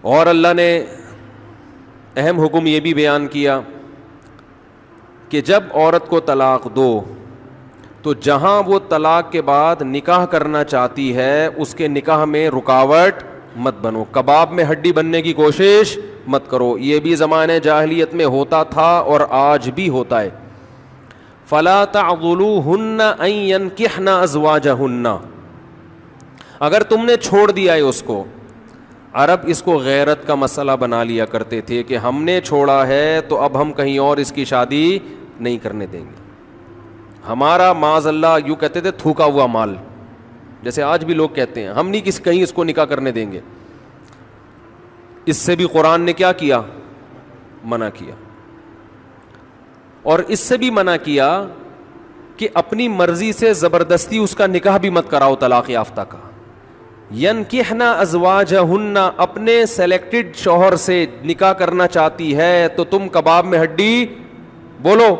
اور اللہ نے اہم حکم یہ بھی بیان کیا کہ جب عورت کو طلاق دو تو جہاں وہ طلاق کے بعد نکاح کرنا چاہتی ہے اس کے نکاح میں رکاوٹ مت بنو، کباب میں ہڈی بننے کی کوشش مت کرو. یہ بھی زمانے جاہلیت میں ہوتا تھا اور آج بھی ہوتا ہے. فلا تعضلوهن ان ينكحن ازواجهن، اگر تم نے چھوڑ دیا ہے اس کو. عرب اس کو غیرت کا مسئلہ بنا لیا کرتے تھے کہ ہم نے چھوڑا ہے تو اب ہم کہیں اور اس کی شادی نہیں کرنے دیں گے. ہمارا معاذ اللہ یوں کہتے تھے تھوکا ہوا مال، جیسے آج بھی لوگ کہتے ہیں ہم نہیں کہیں اس کو نکاح کرنے دیں گے. اس سے بھی قرآن نے کیا کیا؟ منع کیا. اور اس سے بھی منع کیا کہ اپنی مرضی سے زبردستی اس کا نکاح بھی مت کراؤ طلاق یافتہ کا. ینکحن ازواجہن، اپنے سلیکٹڈ شوہر سے نکاح کرنا چاہتی ہے تو تم کباب میں ہڈی بولو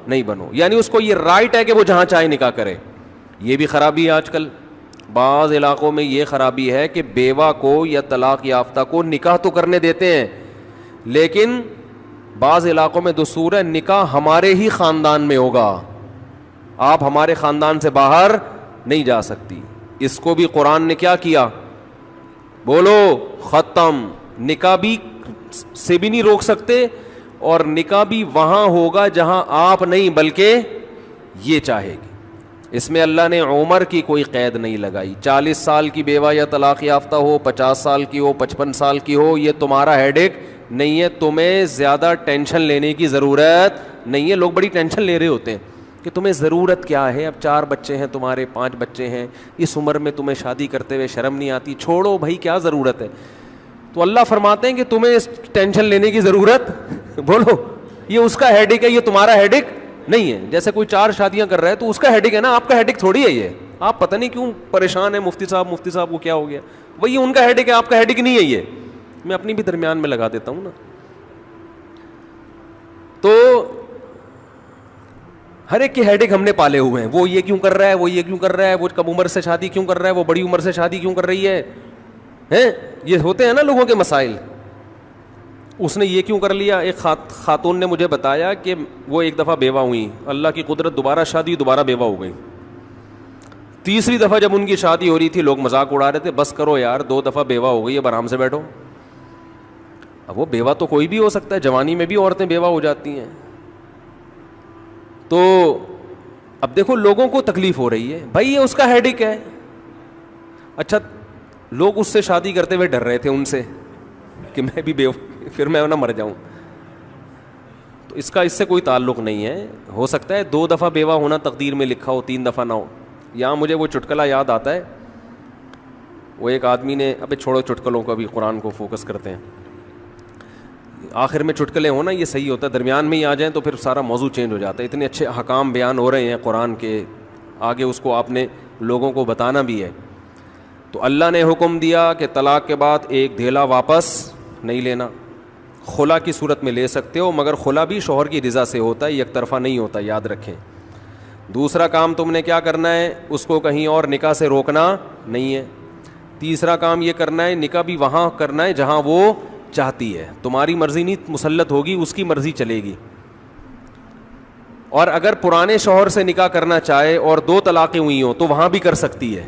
نہیں بنو. یعنی اس کو یہ رائٹ ہے کہ وہ جہاں چاہے نکاح کرے. یہ بھی خرابی ہے آج کل بعض علاقوں میں. یہ خرابی ہے کہ بیوہ کو یا طلاق یافتہ کو نکاح تو کرنے دیتے ہیں لیکن بعض علاقوں میں دستور ہے نکاح ہمارے ہی خاندان میں ہوگا، آپ ہمارے خاندان سے باہر نہیں جا سکتی. اس کو بھی قرآن نے کیا کیا؟ بولو ختم. نکاح بھی سے بھی نہیں روک سکتے اور نکاح بھی وہاں ہوگا جہاں آپ نہیں بلکہ یہ چاہے گی. اس میں اللہ نے عمر کی کوئی قید نہیں لگائی. 40 سال کی بیوہ یا طلاق یافتہ ہو، 50 سال کی ہو، 55 سال کی ہو، یہ تمہارا ہیڈ ایک نہیں ہے. تمہیں زیادہ ٹینشن لینے کی ضرورت نہیں ہے. لوگ بڑی ٹینشن لے رہے ہوتے ہیں کہ تمہیں ضرورت کیا ہے، اب 4 بچے ہیں تمہارے، 5 بچے ہیں، اس عمر میں تمہیں شادی کرتے ہوئے شرم نہیں آتی؟ چھوڑو بھائی، کیا ضرورت ہے؟ تو اللہ فرماتے ہیں کہ تمہیں ٹینشن لینے کی ضرورت بولو یہ اس کا ہیڈ ایک ہے، یہ تمہارا ہیڈ ایک نہیں ہے. جیسے کوئی 4 شادیاں کر رہا ہے تو اس کا ہیڈ ایک ہے نا، آپ کا ہیڈ ایک تھوڑی ہے. یہ آپ پتہ نہیں کیوں پریشان ہیں مفتی صاحب کو کیا ہو گیا. وہی ان کا ہیڈ ایک ہے، آپ کا ہیڈ ایک نہیں ہے. یہ میں اپنی بھی درمیان میں لگا دیتا ہوں نا. تو ہر ایک کے ہیڈ ایک ہم نے پالے ہوئے ہیں. وہ یہ کیوں کر رہا ہے، وہ یہ کیوں کر رہا ہے، وہ کم عمر سے شادی کیوں کر رہا ہے، وہ بڑی عمر سے شادی کیوں کر رہی ہے. یہ ہوتے ہیں نا لوگوں کے مسائل. اس نے یہ کیوں کر لیا. ایک خاتون نے مجھے بتایا کہ وہ ایک دفعہ بیوہ ہوئی، اللہ کی قدرت دوبارہ شادی، دوبارہ بیوہ ہو گئی. تیسری دفعہ جب ان کی شادی ہو رہی تھی لوگ مذاق اڑا رہے تھے، بس کرو یار 2 دفعہ بیوہ ہو گئی، اب آرام سے بیٹھو. اب وہ بیوہ تو کوئی بھی ہو سکتا ہے، جوانی میں بھی عورتیں بیوہ ہو جاتی ہیں. تو اب دیکھو لوگوں کو تکلیف ہو رہی ہے، بھائی یہ اس کا ہیڈ ایک ہے. اچھا لوگ اس سے شادی کرتے ہوئے ڈر رہے تھے ان سے کہ میں بھی پھر میں نہ مر جاؤں. تو اس سے کوئی تعلق نہیں ہے. ہو سکتا ہے 2 دفعہ بیوہ ہونا تقدیر میں لکھا ہو، 3 دفعہ نہ ہو. یہاں مجھے وہ چٹکلا یاد آتا ہے، وہ ایک آدمی نے، ابے چھوڑو چٹکلوں کو، ابھی قرآن کو فوکس کرتے ہیں. آخر میں چٹکلے ہونا یہ صحیح ہوتا ہے، درمیان میں ہی آ جائیں تو پھر سارا موضوع چینج ہو جاتا ہے. اتنے اچھے احکام بیان ہو رہے ہیں قرآن کے، آگے اس کو آپ نے لوگوں کو بتانا بھی ہے. تو اللہ نے حکم دیا کہ طلاق کے بعد ایک دھیلا واپس نہیں لینا. خلا کی صورت میں لے سکتے ہو مگر خلا بھی شوہر کی رضا سے ہوتا ہے، یک طرفہ نہیں ہوتا، یاد رکھیں. دوسرا کام تم نے کیا کرنا ہے، اس کو کہیں اور نکاح سے روکنا نہیں ہے. تیسرا کام یہ کرنا ہے نکاح بھی وہاں کرنا ہے جہاں وہ چاہتی ہے. تمہاری مرضی نہیں مسلط ہوگی، اس کی مرضی چلے گی. اور اگر پرانے شوہر سے نکاح کرنا چاہے اور 2 طلاقیں ہوئی ہوں تو وہاں بھی کر سکتی ہے،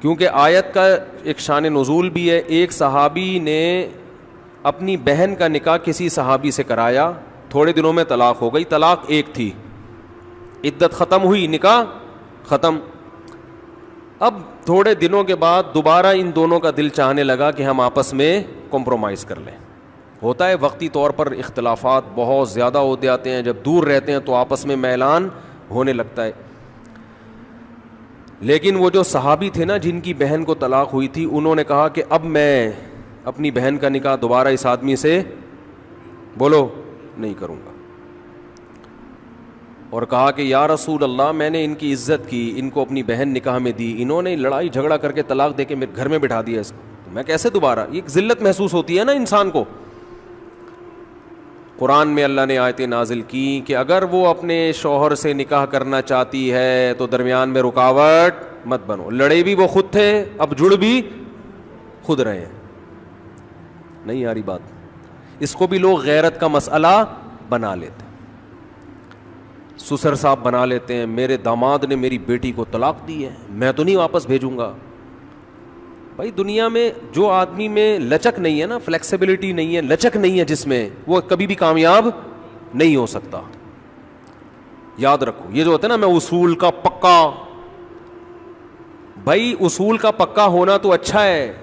کیونکہ آیت کا ایک شان نزول بھی ہے. ایک صحابی نے اپنی بہن کا نکاح کسی صحابی سے کرایا، تھوڑے دنوں میں طلاق ہو گئی. طلاق ایک تھی، عدت ختم ہوئی، نکاح ختم. اب تھوڑے دنوں کے بعد دوبارہ ان دونوں کا دل چاہنے لگا کہ ہم آپس میں کمپرومائز کر لیں. ہوتا ہے وقتی طور پر اختلافات بہت زیادہ ہوتے آتے ہیں، جب دور رہتے ہیں تو آپس میں میلان ہونے لگتا ہے. لیکن وہ جو صحابی تھے نا جن کی بہن کو طلاق ہوئی تھی، انہوں نے کہا کہ اب میں اپنی بہن کا نکاح دوبارہ اس آدمی سے بولو نہیں کروں گا. اور کہا کہ یا رسول اللہ میں نے ان کی عزت کی، ان کو اپنی بہن نکاح میں دی، انہوں نے لڑائی جھگڑا کر کے طلاق دے کے میرے گھر میں بٹھا دیا اس کو، تو میں کیسے دوبارہ. یہ ذلت محسوس ہوتی ہے نا انسان کو. قرآن میں اللہ نے آیتیں نازل کی کہ اگر وہ اپنے شوہر سے نکاح کرنا چاہتی ہے تو درمیان میں رکاوٹ مت بنو. لڑے بھی وہ خود تھے، اب جڑ بھی خود رہے ہیں. نہیں آ رہی بات. اس کو بھی لوگ غیرت کا مسئلہ بنا لیتے, سسر صاحب بنا لیتے ہیں, میرے داماد نے میری بیٹی کو طلاق دی ہے, میں تو نہیں واپس بھیجوں گا. بھائی دنیا میں جو آدمی میں لچک نہیں ہے نا, فلیکسیبلٹی نہیں ہے, لچک نہیں ہے جس میں, وہ کبھی بھی کامیاب نہیں ہو سکتا. یاد رکھو یہ جو ہوتا ہے نا, میں اصول کا پکا, بھائی اصول کا پکا ہونا تو اچھا ہے,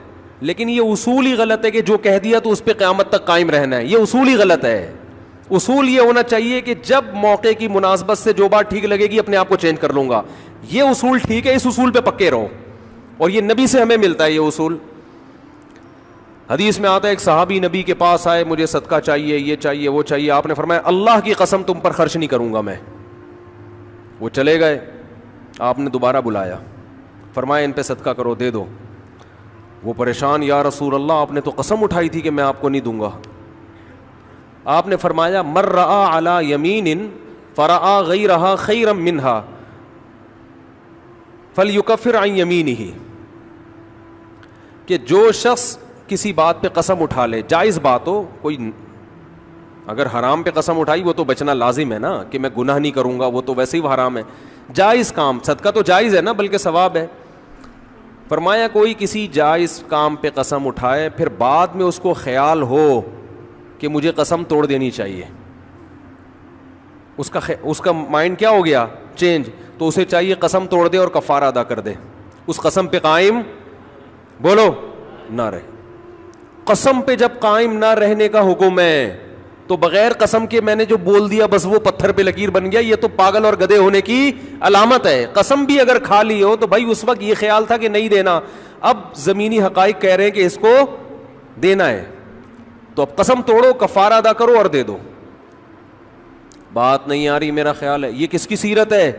لیکن یہ اصول ہی غلط ہے کہ جو کہہ دیا تو اس پہ قیامت تک قائم رہنا ہے. یہ اصول ہی غلط ہے. اصول یہ ہونا چاہیے کہ جب موقع کی مناسبت سے جو بات ٹھیک لگے گی اپنے آپ کو چینج کر لوں گا. یہ اصول ٹھیک ہے, اس اصول پہ پکے رہو, اور یہ نبی سے ہمیں ملتا ہے یہ اصول. حدیث میں آتا ہے ایک صحابی نبی کے پاس آئے, مجھے صدقہ چاہیے, یہ چاہیے, وہ چاہیے. آپ نے فرمایا اللہ کی قسم تم پر خرچ نہیں کروں گا میں. وہ چلے گئے, آپ نے دوبارہ بلایا, فرمایا ان پہ صدقہ کرو, دے دو. وہ پریشان, یا رسول اللہ آپ نے تو قسم اٹھائی تھی کہ میں آپ کو نہیں دوں گا. آپ نے فرمایا مر رآ علی یمین فرآ غیرہا خیرا منہا فلیکفر عن یمینہ, کہ جو شخص کسی بات پہ قسم اٹھا لے, جائز بات ہو, کوئی اگر حرام پہ قسم اٹھائی وہ تو بچنا لازم ہے نا, کہ میں گناہ نہیں کروں گا, وہ تو ویسے ہی حرام ہے. جائز کام, صدقہ تو جائز ہے نا, بلکہ ثواب ہے. فرمایا کوئی کسی جائز کام پہ قسم اٹھائے, پھر بعد میں اس کو خیال ہو کہ مجھے قسم توڑ دینی چاہیے, اس کا مائنڈ کیا ہو گیا, چینج, تو اسے چاہیے قسم توڑ دے اور کفارہ ادا کر دے, اس قسم پہ قائم بولو نہ رہے. قسم پہ جب قائم نہ رہنے کا حکم ہے تو بغیر قسم کے میں نے جو بول دیا بس وہ پتھر پہ لکیر بن گیا, یہ تو پاگل اور گدھے ہونے کی علامت ہے. قسم بھی اگر کھا لی ہو تو بھائی اس وقت یہ خیال تھا کہ نہیں دینا, اب زمینی حقائق کہہ رہے ہیں کہ اس کو دینا ہے, تو اب قسم توڑو, کفارہ ادا کرو اور دے دو. بات نہیں آ رہی میرا خیال ہے. یہ کس کی سیرت ہے,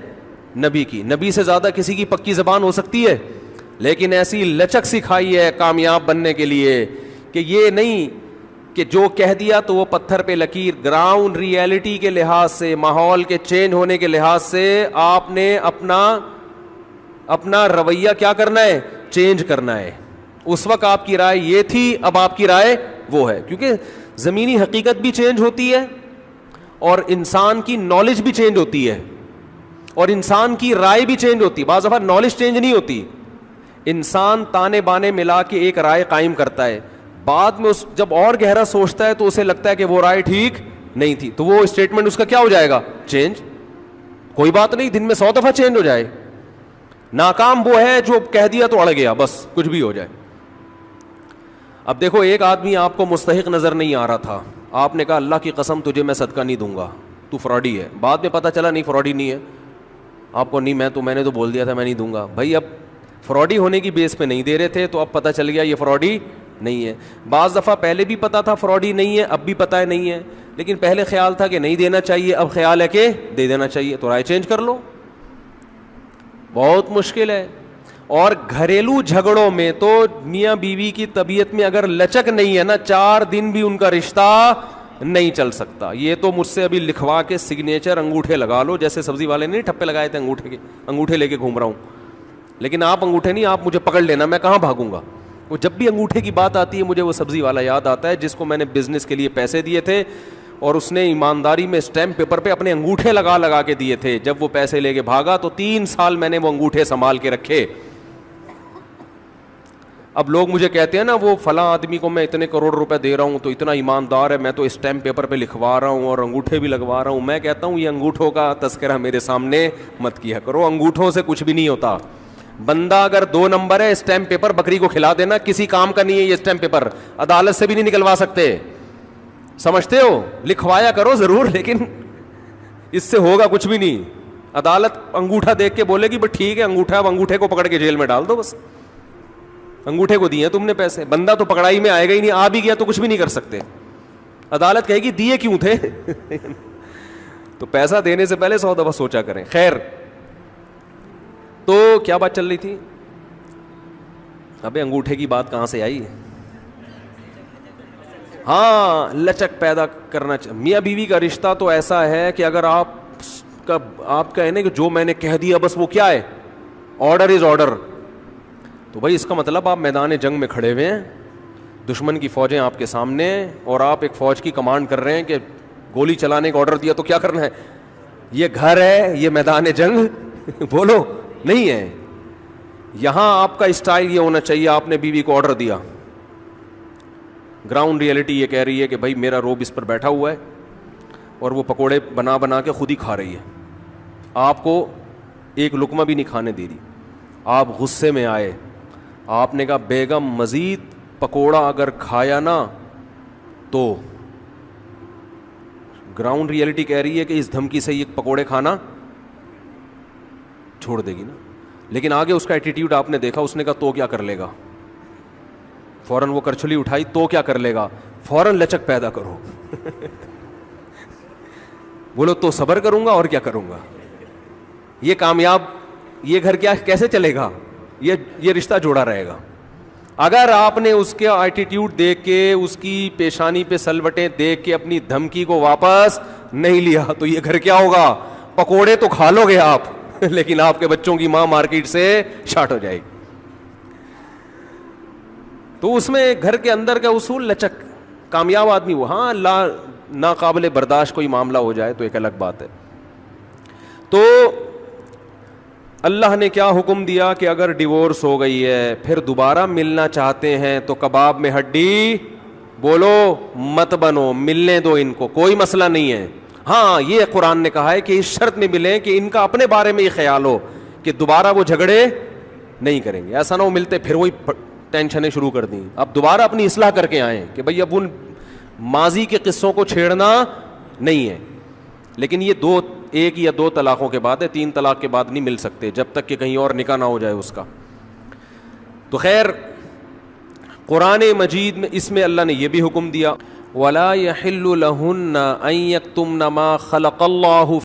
نبی کی. نبی سے زیادہ کسی کی پکی زبان ہو سکتی ہے, لیکن ایسی لچک سکھائی ہے کامیاب بننے کے لیے کہ یہ نہیں کہ جو کہہ دیا تو وہ پتھر پہ لکیر. گراؤنڈ ریئلٹی کے لحاظ سے, ماحول کے چینج ہونے کے لحاظ سے آپ نے اپنا رویہ کیا کرنا ہے, چینج کرنا ہے. اس وقت آپ کی رائے یہ تھی, اب آپ کی رائے وہ ہے, کیونکہ زمینی حقیقت بھی چینج ہوتی ہے اور انسان کی نالج بھی چینج ہوتی ہے اور انسان کی رائے بھی چینج ہوتی ہے. بعض دفعہ نالج چینج نہیں ہوتی, انسان تانے بانے ملا کے ایک رائے قائم کرتا ہے, بعد میں جب اور گہرا سوچتا ہے تو اسے لگتا ہے کہ وہ رائے ٹھیک نہیں تھی, تو وہ اسٹیٹمنٹ اس کا کیا ہو جائے گا, چینج. کوئی بات نہیں, دن میں 100 دفعہ چینج ہو جائے. ناکام وہ ہے جو کہہ دیا تو اڑ گیا, بس کچھ بھی ہو جائے. اب دیکھو ایک آدمی آپ کو مستحق نظر نہیں آ رہا تھا, آپ نے کہا اللہ کی قسم تجھے میں صدقہ نہیں دوں گا, تو فراڈی ہے. بعد میں پتہ چلا نہیں فراڈی نہیں ہے, آپ کو نہیں, میں نے تو بول دیا تھا میں نہیں دوں گا. بھائی اب فراڈی ہونے کی بیس پہ نہیں دے رہے تھے, تو اب پتہ چل گیا یہ فراڈی نہیں ہے. بعض دفعہ پہلے بھی پتا تھا فراڈی نہیں ہے, اب بھی پتہ ہے نہیں ہے, لیکن پہلے خیال تھا کہ نہیں دینا چاہیے, اب خیال ہے کہ دے دینا چاہیے, تو رائے چینج کر لو. بہت مشکل ہے. اور گھریلو جھگڑوں میں تو میاں بیوی کی طبیعت میں اگر لچک نہیں ہے نا, 4 دن بھی ان کا رشتہ نہیں چل سکتا. یہ تو مجھ سے ابھی لکھوا کے سگنیچر انگوٹھے لگا لو, جیسے سبزی والے نے ٹھپے لگائے تھے انگوٹھے کے, انگوٹھے لے کے گھوم رہا ہوں. لیکن آپ انگوٹھے نہیں, آپ مجھے پکڑ لینا, میں کہاں بھاگوں گا. وہ جب بھی انگوٹھے کی بات آتی ہے مجھے وہ سبزی والا یاد آتا ہے جس کو میں نے بزنس کے لیے پیسے دیے تھے, اور اس نے ایمانداری میں اسٹیمپ پیپر پہ اپنے انگوٹھے لگا کے دیے تھے. جب وہ پیسے لے کے بھاگا تو 3 سال میں نے وہ انگوٹھے سنبھال کے رکھے. اب لوگ مجھے کہتے ہیں نا وہ فلاں آدمی کو میں اتنے کروڑ روپے دے رہا ہوں تو اتنا ایماندار ہے, میں تو اسٹیمپ پیپر پہ لکھوا رہا ہوں اور انگوٹھے بھی لگوا رہا ہوں. میں کہتا ہوں یہ انگوٹھوں کا تذکرہ میرے سامنے مت کیا کرو, انگوٹھوں سے کچھ بھی نہیں ہوتا. بندہ اگر 2 نمبر ہے, اسٹیمپ پیپر بکری کو کھلا دینا, کسی کام کا نہیں ہے یہ اسٹیمپ پیپر, عدالت سے بھی نہیں نکلوا سکتے. سمجھتے ہو, لکھوایا کرو ضرور, لیکن اس سے ہوگا کچھ بھی نہیں. عدالت انگوٹھا دیکھ کے بولے گی بس ٹھیک ہے انگوٹھا, اب انگوٹھے کو پکڑ کے جیل میں ڈال دو, بس انگوٹھے کو دیے تم نے پیسے, بندہ تو پکڑائی میں آئے گا ہی نہیں, آ بھی گیا تو کچھ بھی نہیں کر سکتے. عدالت کہے گی دیے کیوں تھے. تو پیسہ دینے سے پہلے 100 دفعہ سوچا کریں. خیر, تو کیا بات چل رہی تھی, ابے انگوٹھے کی بات کہاں سے آئی. ہاں, لچک پیدا کرنا چاہیے. میاں بیوی کا رشتہ تو ایسا ہے کہ اگر آپ کا ہے نا کہ جو میں نے کہہ دیا بس وہ کیا ہے, آرڈر از آرڈر, تو بھائی اس کا مطلب آپ میدان جنگ میں کھڑے ہوئے ہیں, دشمن کی فوجیں آپ کے سامنے اور آپ ایک فوج کی کمانڈ کر رہے ہیں کہ گولی چلانے کا آرڈر دیا تو کیا کرنا ہے؟ یہ گھر ہے، یہ میدان جنگ بولو نہیں ہے. یہاں آپ کا اسٹائل یہ ہونا چاہیے، آپ نے بیوی کو آرڈر دیا، گراؤنڈ ریئلٹی یہ کہہ رہی ہے کہ بھائی میرا روب اس پر بیٹھا ہوا ہے اور وہ پکوڑے بنا بنا کے خود ہی کھا رہی ہے، آپ کو ایک لقمہ بھی نہیں کھانے دے رہی. آپ غصے میں آئے، آپ نے کہا بیگم مزید پکوڑا اگر کھایا نا تو گراؤنڈ ریئلٹی کہہ رہی ہے کہ اس دھمکی سے یہ پکوڑے کھانا چھوڑ دے گی نا. لیکن آگے اس کا ایٹیٹیوڈ آپ نے دیکھا، اس نے کہا تو کیا کر لے گا، فوراً وہ کرچلی اٹھائی، تو کیا کر لے گا، فوراً لچک پیدا کرو بولو تو صبر کروں گا اور کیا کروں گا. یہ کامیاب، یہ گھر کیا کیسے چلے گا، یہ رشتہ جوڑا رہے گا. اگر آپ نے اس کے ایٹیٹیوڈ دیکھ کے، اس کی پیشانی پہ سلوٹیں دیکھ کے اپنی دھمکی کو واپس نہیں لیا تو یہ گھر کیا ہوگا؟ پکوڑے تو کھا لو گے آپ لیکن آپ کے بچوں کی ماں مارکیٹ سے شارٹ ہو جائے گی. تو اس میں گھر کے اندر کا اصول لچک. کامیاب آدمی وہ، ہاں ناقابل برداشت کوئی معاملہ ہو جائے تو ایک الگ بات ہے. تو اللہ نے کیا حکم دیا کہ اگر ڈیورس ہو گئی ہے پھر دوبارہ ملنا چاہتے ہیں تو کباب میں ہڈی بولو مت بنو، ملنے دو ان کو، کوئی مسئلہ نہیں ہے. ہاں یہ قرآن نے کہا ہے کہ اس شرط میں ملیں کہ ان کا اپنے بارے میں یہ خیال ہو کہ دوبارہ وہ جھگڑے نہیں کریں گے. ایسا نہ ہو ملتے پھر وہی ٹینشنیں شروع کر دیں. اب دوبارہ اپنی اصلاح کر کے آئیں کہ بھئی اب ان ماضی کے قصوں کو چھیڑنا نہیں ہے. لیکن یہ ایک یا دو طلاقوں کے بعد ہے، 3 طلاق کے بعد نہیں مل سکتے جب تک کہ کہیں اور نکاح نہ ہو جائے اس کا. تو خیر قرآن مجید میں اس میں اللہ نے یہ بھی حکم دیا، وَلَا يَحِلُّ لَهُنَّ أَن يَكْتُمْنَ مَا خَلَقَ اللَّهُ